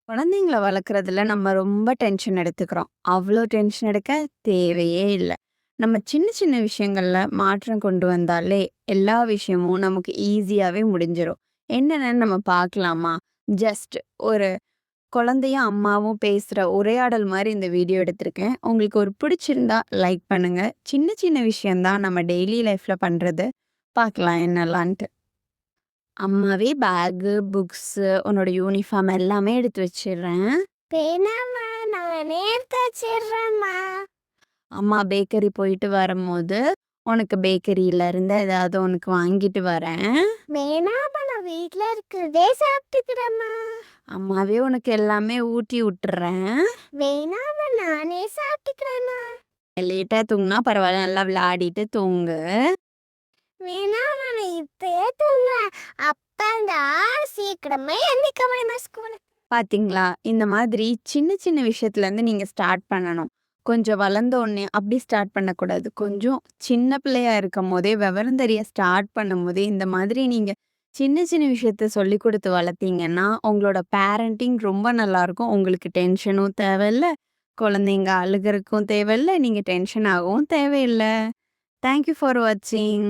குழந்தைங்கள வளர்க்குறதுல நம்ம ரொம்ப டென்ஷன் எடுத்துக்கிறோம். அவ்ளோ டென்ஷன் எடுக்க தேவையே இல்ல. நம்ம சின்ன சின்ன விஷயங்கள்ல மாற்றம் கொண்டு வந்தாலே, எல்லா விஷயமும் நமக்கு ஈஸியாவே முடிஞ்சிரும். என்னென்னன்னு நம்ம பார்க்கலாமா? ஜஸ்ட் ஒரு குழந்தையும், அம்மாவும் பேசுற உரையாடல் மாரி இந்த வீடியோ எடுத்திருக்கேன். உங்களுக்கு ஒரு பிடிச்சிருந்தா லைக் பண்ணுங்க. சின்ன சின்ன விஷயம் தான் நம்ம டெய்லி லைஃப்ல பண்றது. பார்க்கலாம் என்னலான்ட்டு. அம்மாவே பேகு, புக்ஸு, உன்னோட யூனிஃபார்ம் எல்லாமே எடுத்து வச்சிடுறேன். வேணாம்மா, நானே எடுத்து வச்சிடுறேம்மா. அம்மா பேக்கரி போயிட்டு வரும்போது, உனக்கு பேக்கரியில இருந்து ஏதாவது உனக்கு வாங்கிட்டு வரேன். வேணாம்மா, நான் வீட்ல இருக்கிறதே சாப்பிட்டுக்கிறேம்மா. அம்மாவே உனக்கு எல்லாமே ஊட்டி விட்டுறேன். வேணாம்மா, நானே சாப்பிட்டுக்கிறேம்மா. லேட்டா தூங்குனா பரவாயில்ல, நல்லா விளையாடிட்டு தூங்கு. வேணாம்மா, நான் இப்பயே தூங்குறேன். அப்பதான் சீக்கிரமா எந்திரிக்க முடியுமா ஸ்கூலுக்கு. பாத்தீங்களா? இந்த மாதிரி சின்ன சின்ன விஷயத்துலேருந்து நீங்க ஸ்டார்ட் பண்ணணும். கொஞ்சம் வளர்ந்த உடனே அப்படி ஸ்டார்ட் பண்ணக்கூடாது. கொஞ்சம் சின்ன பிள்ளையா இருக்கும்போதே, விவரம் தெரிய ஸ்டார்ட் பண்ணும்போதே, இந்த மாதிரி நீங்க சின்ன சின்ன விஷயத்த சொல்லிக் குடுத்து வளர்த்தீங்கன்னா, உங்களோட பேரண்டிங் ரொம்ப நல்லாயிருக்கும். உங்களுக்கு டென்ஷனும் தேவையில்ல. குழந்தைங்க அழுகுறதுக்கும் தேவையில்ல. நீங்க டென்ஷன் ஆகவும் தேவையில்ல. தேங்க் யூ ஃபார் வாட்சிங்.